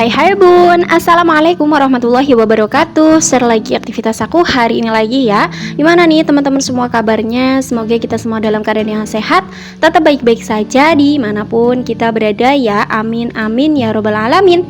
Hai bun, assalamualaikum warahmatullahi wabarakatuh. Share lagi aktivitas aku hari ini lagi ya. Gimana nih teman-teman semua kabarnya? Semoga kita semua dalam keadaan yang sehat, tetap baik-baik saja dimanapun kita berada ya. Amin amin ya robbal alamin.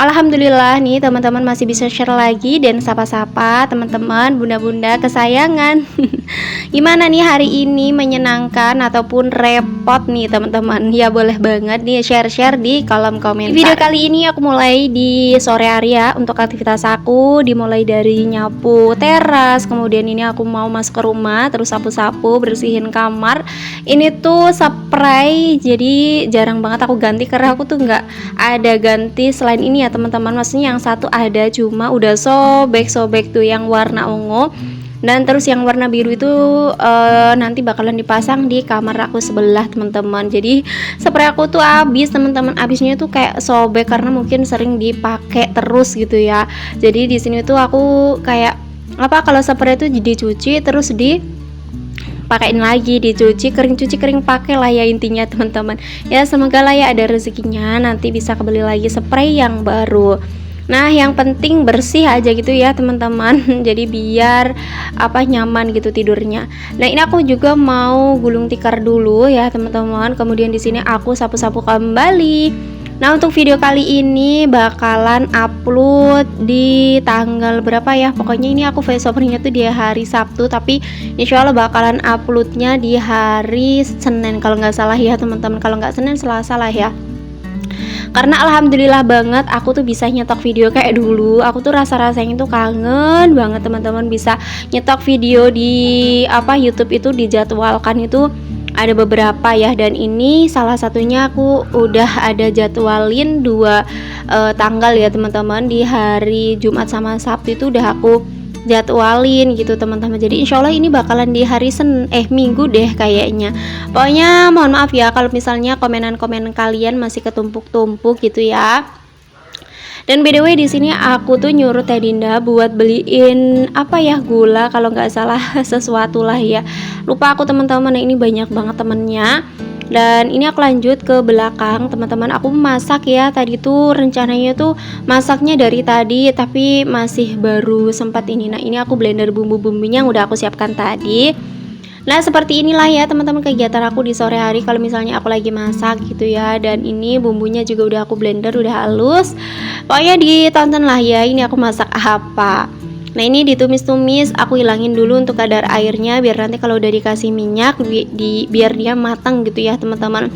Alhamdulillah nih teman-teman masih bisa share lagi dan sapa-sapa teman-teman bunda-bunda kesayangan. Gimana nih hari ini, menyenangkan ataupun repot nih teman-teman? Ya boleh banget nih share-share di kolom komentar. Di video kali ini aku mulai di sore hari ya. Untuk aktivitas aku dimulai dari nyapu teras, kemudian ini aku mau masuk ke rumah, terus sapu-sapu, bersihin kamar. Ini tuh spray, jadi jarang banget aku ganti karena aku tuh nggak ada ganti selain ini ya teman-teman. Maksudnya yang satu ada, cuma udah sobek-sobek tuh yang warna ungu. Dan terus yang warna biru itu nanti bakalan dipasang di kamar aku sebelah teman-teman. Jadi spray aku tuh habis teman-teman, habisnya tuh kayak sobek karena mungkin sering dipakai terus gitu ya. Jadi di sini tuh aku kayak apa, kalau spray itu dicuci terus pakaiin lagi, dicuci kering pakai lah ya intinya teman-teman. Ya semoga lah ya ada rezekinya nanti bisa kebeli lagi spray yang baru. Nah yang penting bersih aja gitu ya teman-teman. Jadi biar nyaman gitu tidurnya. Nah ini aku juga mau gulung tikar dulu ya teman-teman. Kemudian di sini aku sapu-sapu kembali. Nah untuk video kali ini bakalan upload di tanggal berapa ya? Pokoknya ini aku voice overnya tuh di hari Sabtu, tapi insya Allah bakalan uploadnya di hari Senin kalau nggak salah ya teman-teman. Kalau nggak Senin, Selasa lah ya. Karena alhamdulillah banget aku tuh bisa nyetok video kayak dulu. Aku tuh rasa-rasanya tuh kangen banget teman-teman bisa nyetok video di YouTube itu dijadwalkan itu ada beberapa ya, dan ini salah satunya aku udah ada jadwalin dua tanggal ya teman-teman. Di hari Jumat sama Sabtu itu udah aku jadwalin gitu teman-teman. Jadi insya Allah ini bakalan di hari Minggu deh kayaknya. Pokoknya mohon maaf ya kalau misalnya komenan-komenan kalian masih ketumpuk-tumpuk gitu ya. Dan by the way di sini aku tuh nyuruh Teh Dinda buat beliin gula kalau nggak salah sesuatu lah ya. Lupa aku teman-teman. Nah, ini banyak banget temennya. Dan ini aku lanjut ke belakang teman-teman. Aku masak ya, tadi tuh rencananya tuh masaknya dari tadi tapi masih baru sempat ini. Nah ini aku blender bumbu-bumbunya yang udah aku siapkan tadi. Nah seperti inilah ya teman-teman kegiatan aku di sore hari kalau misalnya aku lagi masak gitu ya. Dan ini bumbunya juga udah aku blender, udah halus. Pokoknya ditonton lah ya ini aku masak apa. Nah ini ditumis-tumis, aku hilangin dulu untuk kadar airnya biar nanti kalau udah dikasih minyak biar dia matang gitu ya teman-teman.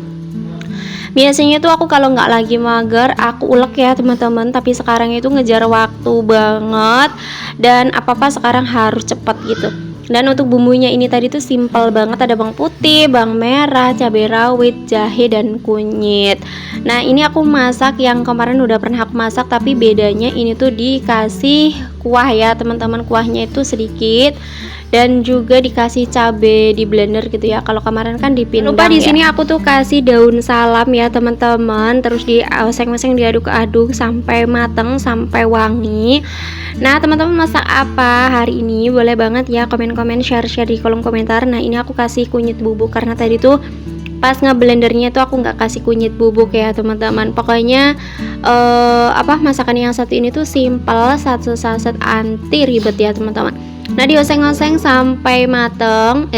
Biasanya tuh aku kalau nggak lagi mager aku ulek ya teman-teman, tapi sekarang itu ngejar waktu banget dan apa-apa sekarang harus cepat gitu. Dan untuk bumbunya ini tadi tuh simple banget, ada bawang putih, bawang merah, cabai rawit, jahe, dan kunyit. Nah ini aku masak yang kemarin udah pernah aku masak, tapi bedanya ini tuh dikasih kuah ya teman-teman. Kuahnya itu sedikit dan juga dikasih cabai di blender gitu ya. Kalau kemarin kan dipindang. Lupa di sini aku tuh kasih daun salam ya teman-teman, terus dioseng-oseng diaduk-aduk sampai mateng, sampai wangi. Nah teman-teman masak apa hari ini? Boleh banget ya komen-komen, share-share di kolom komentar. Nah ini aku kasih kunyit bubuk karena tadi tuh pas ngeblendernya tuh aku nggak kasih kunyit bubuk ya teman-teman. Pokoknya masakan yang satu ini tuh simple, satu saset anti ribet ya teman-teman. Nah dioseng-oseng sampai mateng,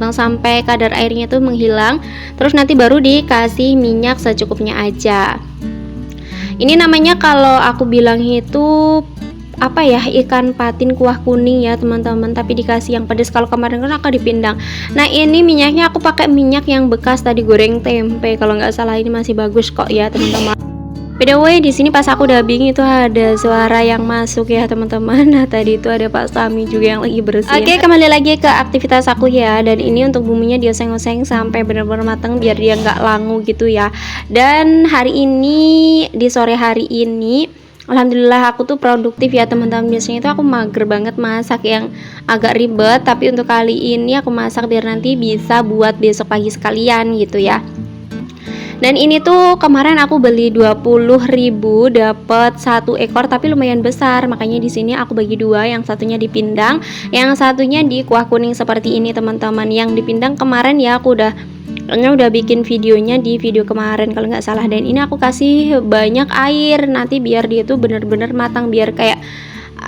sampai kadar airnya tuh menghilang. Terus nanti baru dikasih minyak secukupnya aja. Ini namanya kalau aku bilang itu ikan patin kuah kuning ya teman-teman, tapi dikasih yang pedas. Kalau kemarin kan aku dipindang. Nah ini minyaknya aku pakai minyak yang bekas tadi goreng tempe kalau nggak salah, ini masih bagus kok ya teman-teman. By the way di sini pas aku dubbing itu ada suara yang masuk ya teman-teman. Nah tadi itu ada Pak Sami juga yang lagi bersihin. Oke, kembali lagi ke aktivitas aku ya. Dan ini untuk bumbunya dioseng-oseng sampai benar-benar matang biar dia nggak langu gitu ya. Dan hari ini di sore hari ini alhamdulillah aku tuh produktif ya teman-teman. Biasanya itu aku mager banget masak yang agak ribet, tapi untuk kali ini aku masak biar nanti bisa buat besok pagi sekalian gitu ya. Dan ini tuh kemarin aku beli 20.000 dapat 1 ekor tapi lumayan besar. Makanya di sini aku bagi dua, yang satunya dipindang, yang satunya di kuah kuning seperti ini teman-teman. Yang dipindang kemarin ya aku udah Soalnya udah bikin videonya di video kemarin kalau nggak salah. Dan ini aku kasih banyak air nanti biar dia tuh bener-bener matang, biar kayak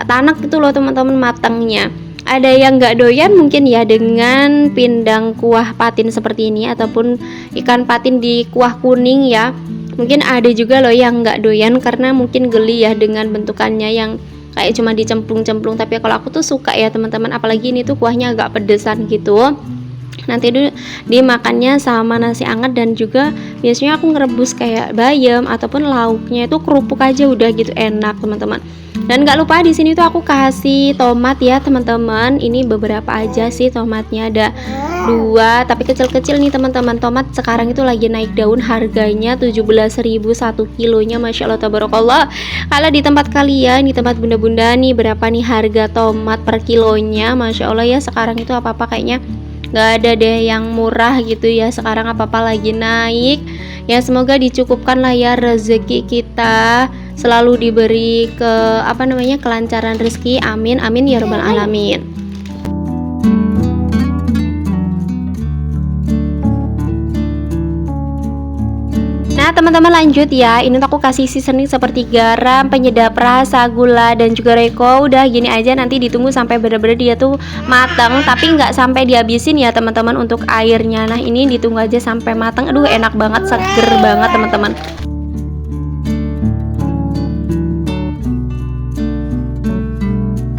tanak gitu loh teman-teman matangnya. Ada yang nggak doyan mungkin ya dengan pindang kuah patin seperti ini ataupun ikan patin di kuah kuning ya. Mungkin ada juga loh yang nggak doyan karena mungkin geli ya dengan bentukannya yang kayak cuma dicemplung-cemplung. Tapi kalau aku tuh suka ya teman-teman, apalagi ini tuh kuahnya agak pedesan gitu. Nanti itu dimakannya sama nasi anget, dan juga biasanya aku ngerebus kayak bayam ataupun lauknya itu kerupuk aja udah gitu enak teman-teman. Dan nggak lupa di sini tuh aku kasih tomat ya teman-teman. Ini beberapa aja sih tomatnya, ada 2 tapi kecil-kecil nih teman-teman. Tomat sekarang itu lagi naik daun, harganya 17.000 1 kilonya, Masya Allah tabarakallah. Kalau di tempat kalian, di tempat bunda-bunda nih, berapa nih harga tomat per kilonya? Masya Allah ya, sekarang itu apa-apa kayaknya nggak ada deh yang murah gitu ya, sekarang apa-apa lagi naik ya. Semoga dicukupkan lah ya rezeki kita, selalu diberi kelancaran rezeki, amin amin ya rabbal alamin. Nah teman-teman lanjut ya, ini tuh aku kasih seasoning seperti garam, penyedap rasa, gula, dan juga reko. Udah gini aja, nanti ditunggu sampai bener-bener dia tuh matang, tapi nggak sampai dihabisin ya teman-teman untuk airnya. Nah ini ditunggu aja sampai matang. Aduh enak banget, seger banget teman-teman.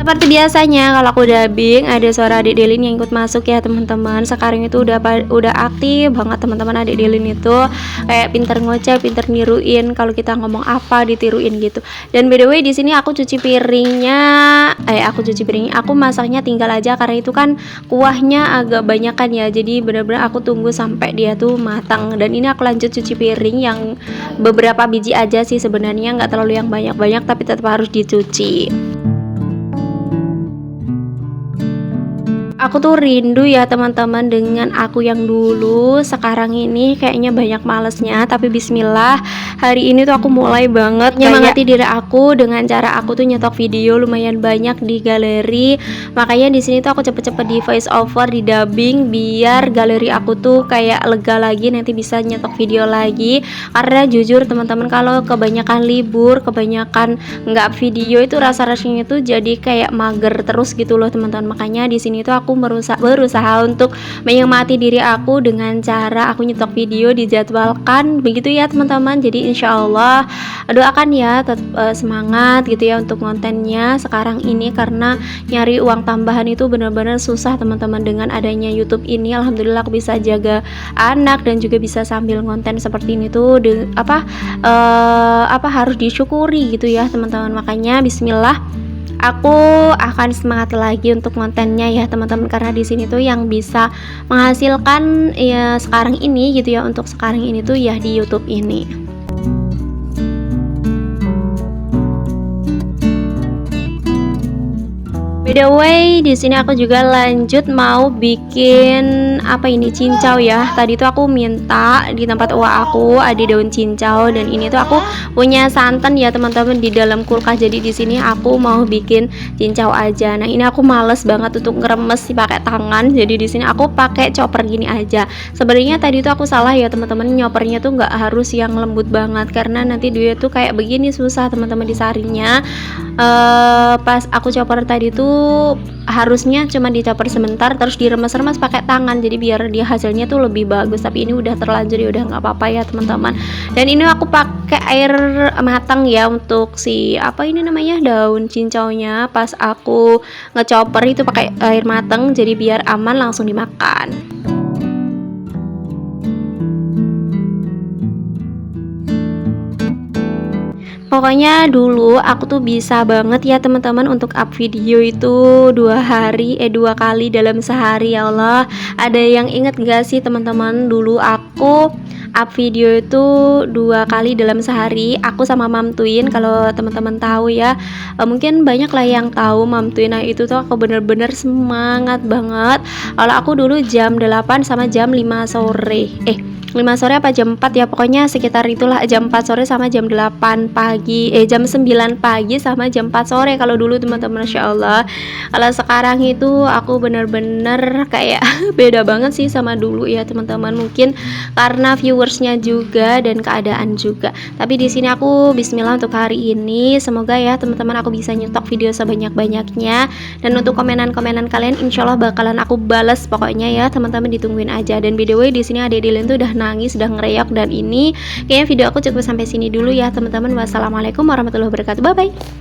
Seperti biasanya kalau aku dubbing ada suara adik Delin yang ikut masuk ya teman-teman. Sekarang itu udah aktif banget teman-teman. Adik Delin itu kayak pinter ngoceh, pinter niruin kalau kita ngomong apa ditiruin gitu. Dan by the way di sini aku cuci piringnya, aku masaknya tinggal aja karena itu kan kuahnya agak banyak kan ya. Jadi bener-bener aku tunggu sampai dia tuh matang. Dan ini aku lanjut cuci piring yang beberapa biji aja sih sebenarnya, nggak terlalu yang banyak-banyak tapi tetap harus dicuci. Aku tuh rindu ya teman-teman dengan aku yang dulu. Sekarang ini kayaknya banyak malesnya, tapi bismillah hari ini tuh aku mulai banget nyemangati diri aku dengan cara aku tuh nyetok video lumayan banyak di galeri. Makanya di sini tuh aku cepet-cepet di voice over, di dubbing, biar galeri aku tuh kayak lega lagi, nanti bisa nyetok video lagi. Karena jujur teman-teman, kalau kebanyakan libur, kebanyakan nggak video itu rasa-rasanya tuh jadi kayak mager terus gitu loh teman-teman. Makanya di sini tuh aku berusaha untuk menyemangati diri aku dengan cara aku nyetok video dijadwalkan begitu ya teman-teman. Jadi insya Allah doakan ya tetap semangat gitu ya untuk kontennya sekarang ini, karena nyari uang tambahan itu benar-benar susah teman-teman. Dengan adanya YouTube ini alhamdulillah aku bisa jaga anak dan juga bisa sambil konten seperti ini tuh harus disyukuri gitu ya teman-teman. Makanya bismillah aku akan semangat lagi untuk kontennya ya teman-teman, karena di sini tuh yang bisa menghasilkan ya sekarang ini gitu ya, untuk sekarang ini tuh ya di YouTube ini. By the way, di sini aku juga lanjut mau bikin cincau ya. Tadi tuh aku minta di tempat uang aku ada daun cincau, dan ini tuh aku punya santan ya teman-teman di dalam kulkas. Jadi di sini aku mau bikin cincau aja. Nah, ini aku males banget untuk ngeremes sih pakai tangan. Jadi di sini aku pakai chopper gini aja. Sebenarnya tadi tuh aku salah ya teman-teman, nyopernya tuh nggak harus yang lembut banget karena nanti dia tuh kayak begini susah teman-teman disaringnya. Pas aku chopper tadi tuh harusnya cuma dicaper sebentar terus diremes-remes pakai tangan, jadi biar dia hasilnya tuh lebih bagus. Tapi ini udah terlanjur ya, udah nggak apa-apa ya teman-teman. Dan ini aku pakai air matang ya untuk daun cincaunya. Pas aku ngechopper itu pakai air matang, jadi biar aman langsung dimakan. Pokoknya dulu aku tuh bisa banget ya teman-teman untuk up video itu 2 kali dalam sehari. Ya Allah, ada yang inget gak sih teman-teman, dulu aku up video itu 2 kali dalam sehari. Aku sama Mam Twin, kalau teman-teman tahu ya, mungkin banyak lah yang tahu Mam Twin. Nah itu tuh aku bener-bener semangat banget. Kalau aku dulu jam 8 sama jam 5 sore 5 sore apa jam 4 ya, pokoknya sekitar itulah, jam 4 sore sama jam 8 pagi, jam 9 pagi sama jam 4 sore kalau dulu teman-teman. Masya Allah, kalau sekarang itu aku bener-bener kayak beda banget sih sama dulu ya teman-teman. Mungkin karena viewersnya juga dan keadaan juga. Tapi di sini aku bismillah untuk hari ini, semoga ya teman-teman aku bisa nyetok video sebanyak-banyaknya. Dan untuk komenan-komenan kalian insya Allah bakalan aku balas pokoknya ya teman-teman, ditungguin aja. Dan by the way di sini Ade Dylan tuh udah nangis, udah ngereok, dan ini kayaknya video aku cukup sampai sini dulu ya teman-teman. Wassalamualaikum warahmatullahi wabarakatuh. Bye bye.